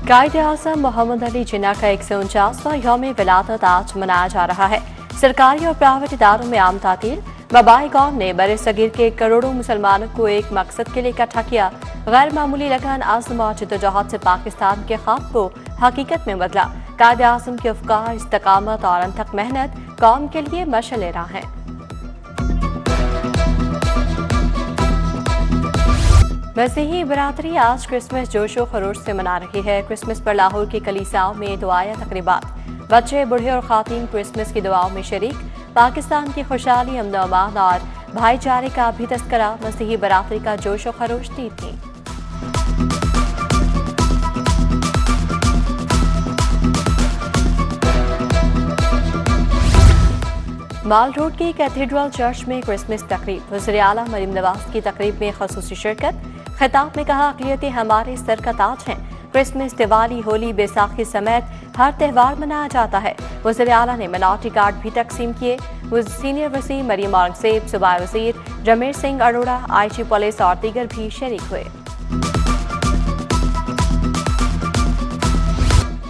कायद-ए-आज़म मोहम्मद अली जिन्ना का 149वां यौम विलादत आज मनाया जा रहा है। सरकारी और प्राइवेट इदारों में आम तातील वबाई कौम ने बरे सगीर के करोड़ों मुसलमानों को एक मकसद के लिए इकट्ठा किया। गैर मामूली लगन, आज़म और जिद्दोजहद से पाकिस्तान के ख्वाब को हकीकत में बदला। कायद-ए-आज़म के अफ़कार, इस्तकामत और अनथक मेहनत कौम के लिए मशाल राह है। मसीही बरादरी आज क्रिसमस जोशो खरोश से मना रही है। क्रिसमस पर लाहौर की कलीसियाओं में दुआया तकरीबात, बच्चे, बूढ़े और खातीन क्रिसमस की दुआओं में शरीक। पाकिस्तान की खुशहाली, अमन अमान और भाईचारे का भी तस्करा मसीही बरादरी का जोशो खरोश दी थी। माल रोड की कैथेड्रल चर्च में क्रिसमस तकरीब, वज़ीर आला मरीम नवाज की तकरीब में खसूसी शिरकत। खिताब में कहा, अक़लियतें हमारे सर का ताज हैं। क्रिसमस, दिवाली, होली, बैसाखी समेत हर त्यौहार मनाया जाता है। वज़ीर आला ने मिनाटी कार्ड भी तकसीम किए। सीनियर वज़ीर मरीम औरंगज़ेब, सूबाई वज़ीर रमेश सिंह अरोड़ा, IG पुलिस और दीगर भी शरीक हुए।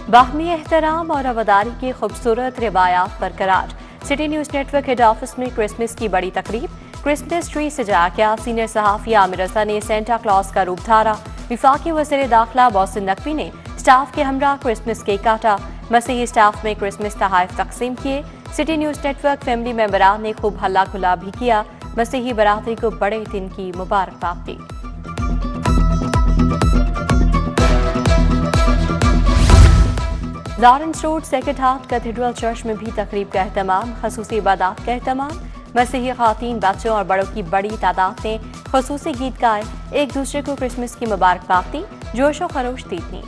बाहमी एहतराम और रवादारी की खूबसूरत रिवायात बरकरार। City news network head office में क्रिसमस की बड़ी तकरीब, क्रिसमस ट्री सजाया गया। सीनियर सहाफ़ी आमिर रज़ा ने सेंटा क्लॉज का रूप धारा। विफाकी वज़ीर दाखिला मोहसिन नकवी ने स्टाफ के हमरा क्रिसमस केक काटा। मसीही स्टाफ में क्रिसमस तोहफ़े तकसीम किए। सिटी न्यूज़ नेटवर्क फैमिली मेंबरान ने खूब हल्ला गुल्ला भी किया। मसीही बरादरी को बड़े दिन की मुबारकबाद दी। Lawrence road sacred heart cathedral church में भी तकरीब का एहतमाम, खसूसी इबादत का एहतमाम। मसीही खातीन, बच्चों और बड़ों की बड़ी तादाद ने खसूसी गीत गाए, एक दूसरे को क्रिसमस की मुबारकबाद दी, जोशो खरोश दी थी।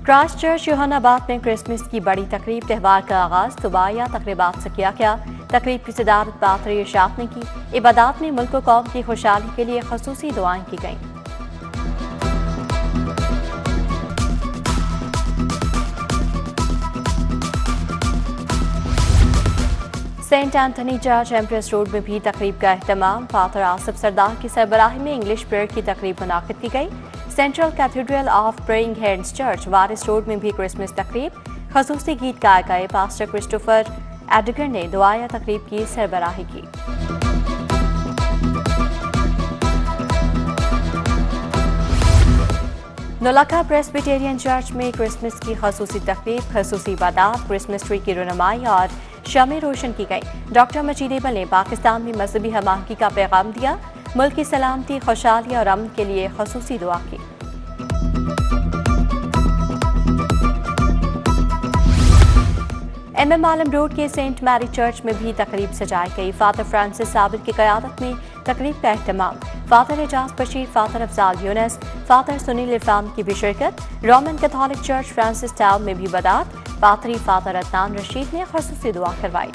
क्राइस्ट चर्च यूहन्नाबाद में क्रिसमस की बड़ी तकरीब, त्यौहार का आगाज दुआया तकरीबात से किया गया। तकरीब की सदारत पादरी इरशाद ने की। इबादत में मुल्क कौम की खुशहाली के लिए खसूसी दुआएं की गईं। Saint Anthony church Empress road में भी तकरीब का एहतमाम। फादर आसिफ सरदार की सरबराही में इंग्लिश प्रेयर की तकरीब मुनाकिद की गई। Central cathedral of praying hands church Waris road में भी क्रिसमस तकरीब, खसूसी गीत गाए गए। पास्टर क्रिस्टोफर एडगर ने दुआया तकरीब की सरबराही की। नौलखा प्रेस्बिटेरियन चर्च में क्रिसमस की खसूसी तकरीब, खसूसी इबादत, क्रिसमस ट्री की रुनमाई और शमें रोशन की गई। डॉक्टर मजीदेबल ने पाकिस्तान में मजहबी हमाहंगी का पैगाम दिया। मुल्क की सलामती, खुशहाली और अमन के लिए खसूसी दुआ की। MM आलम रोड के सेंट मैरी चर्च में भी तकरीब सजाई गई। फादर फ्रांसिस साबिर की क़यादत में तकरीब का एहतमाम। Father Ejaz Bashir, father Afzal Younas, father Sunil Irfan की भी शिरकत। Roman Catholic church Francis town में भी बदात। पादरी फादर अदनान रशीद ने खसूसी दुआ करवाई।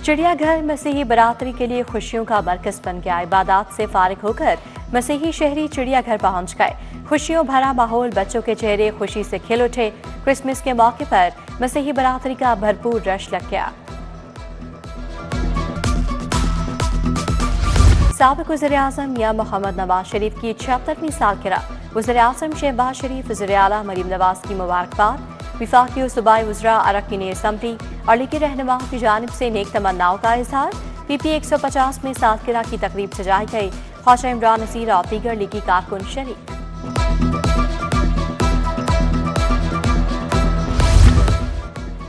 चिड़ियाघर मसीही बरादरी के लिए खुशियों का मरकज बन गया। इबादत से फारिग होकर मसीही शहरी चिड़ियाघर पहुंच गए। खुशियों भरा माहौल, बच्चों के चेहरे खुशी से खिल उठे। क्रिसमस के मौके पर मसीही बरादरी का भरपूर रश लग गया। साबिक वज़ीर आज़म मियां मोहम्मद नवाज शरीफ की 76वीं सालगिरह, वज़ीर आज़म शहबाज शरीफ, वज़ीर आला मरीम नवाज की मुबारकबाद। विफाकी और सूबाई वज़रा, अरकान असम्बली और लीगी रहनुमाओं की जानिब से नेक तमन्नाओं का इजहार। PP 150 में सालगिरह की तकरीब सजाई गई। ख्वाजा इमरान नज़ीर और दीगर लीगी कारकुन शरीक।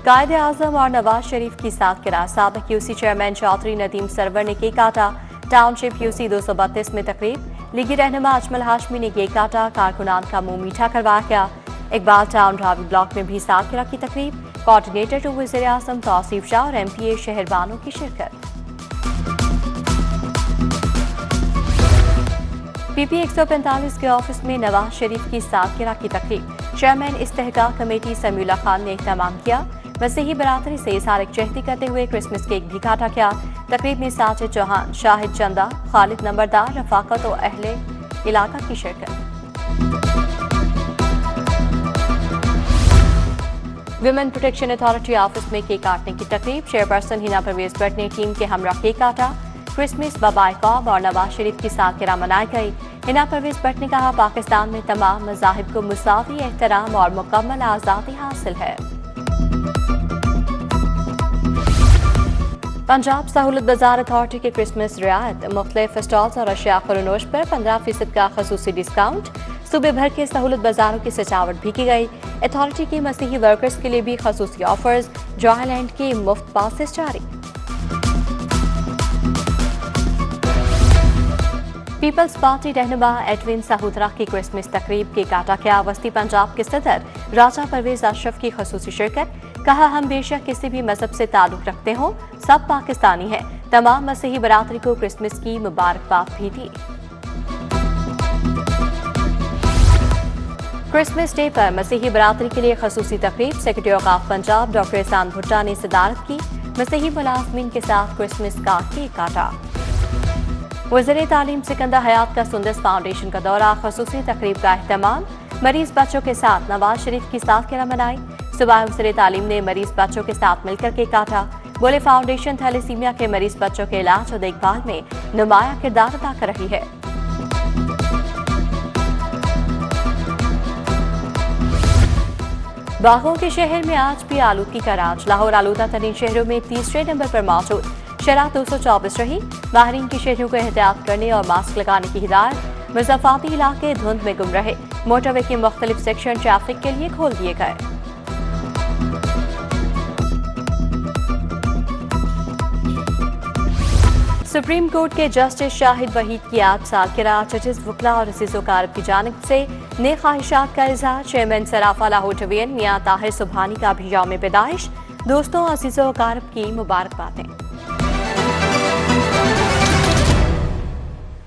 कायद-ए-आज़म और नवाज शरीफ की सालगिरह, साबिक QC चेयरमैन चौधरी नदीम सरवर ने केक काटा। टाउनशिप QC 232 में तकरीब, लीगी रहनुमा अजमल हाशमी ने केक काटा। कारकुनान का मुंह मीठा करवाया गया। इकबाल टाउन रावी ब्लॉक में भी सालगिरह की तकरीब, कोऑर्डिनेटर टू वज़ीर आज़म तौसीफ शाह और MPA शहरबानों की शिरकत। PP 145 के ऑफिस में नवाज शरीफ की सालगिरह की तकरीब, चेयरमैन इस्तेहकाक कमेटी समीउल्लाह खान ने इख्तिताम किया। मसीही बरादरी से इज़हार यकजहती करते हुए क्रिसमस केक भी काटा गया। तकरीब में साजिद चौहान, शाहिद चंदा, खालिद नंबरदार, रफाकत और अहले इलाका की शिरकत। विमेन प्रोटेक्शन अथॉरिटी ऑफिस में केक काटने की तकरीब, चेयरपर्सन हिना परवेज भट्ट ने टीम के हमरा केक काटा। क्रिसमस बाबाए कौम और नवाज शरीफ की सालगिरह मनाई गई। हिना परवेज भट्ट ने कहा, पाकिस्तान में तमाम मज़ाहिब को मुसावी एहतराम और मुकम्मल आज़ादी हासिल है। पंजाब सहूलत बाजार अथॉरिटी के क्रिसमस रियायत, मुख्तलिफ स्टॉल्स और अशिया फरोनोश पर 15% का खसूसी डिस्काउंट। सूबे भर के सहूलत बाजारों की सजावट भी की गई। अथॉरिटी की मसीही वर्कर्स के लिए भी खसूसी ऑफर्स, जॉयलैंड के मुफ्त पासेस जारी। पीपल्स पार्टी रहनुमा एडविन साहूतरा की क्रिसमस तकरीब के काटा क्या, वस्ती पंजाब के सदर राजा परवेज अशरफ की खसूसी शिरकत। कहा, हम बेशक किसी भी मजहब से ताल्लुक रखते हों, सब पाकिस्तानी हैं। तमाम मसीही बरादरी को क्रिसमस की मुबारकबाद भी दी। क्रिसमस डे पर मसीही बरादरी के लिए खसूसी तकरीब, सेक्रेटरी औकाफ पंजाब डॉक्टर एहसान भुट्टा ने सदारत की। मसीही मुलाजमीन के साथ क्रिसमस का केक काटा। वज़ीर तालीम सिकंदर हयात का सुंदस फाउंडेशन का दौरा, खसूसी तकरीब का अहतमाम। मरीज बच्चों के साथ नवाज शरीफ की सालगिरह मनाई। सुबह वज़ीर तालीम ने मरीज बच्चों के साथ मिलकर केक काटा। बोले, फाउंडेशन थैलेसीमिया के मरीज बच्चों के इलाज और देखभाल में नुमाया किरदार अदा कर रही है। बागों के शहर में आज भी आलूदगी का राज। लाहौर आलूदा तरीन शहरों में तीसरे नंबर पर मौजूद। शरह 224 रही। माहरीन की शहरों को एहतियात करने और मास्क लगाने की हिदायत। मुज़फ़्फ़राती इलाके धुंध में गुम रहे। मोटरवे के मुख्तलिफ सेक्शन ट्रैफिक के लिए खोल दिए गए। सुप्रीम कोर्ट के जस्टिस शाहिद वहीद की आज सालगिरह, जजेस वकला और अज़ीज़ वक़ारब की जानिब से नेक ख्वाहिशात का इज़हार। चेयरमैन सराफा लाहौर डिवीजन मियां ताहिर सुबहानी का भी यौम पैदाइश। दोस्तों, अज़ीज़ वक़ारब की मुबारकबादें।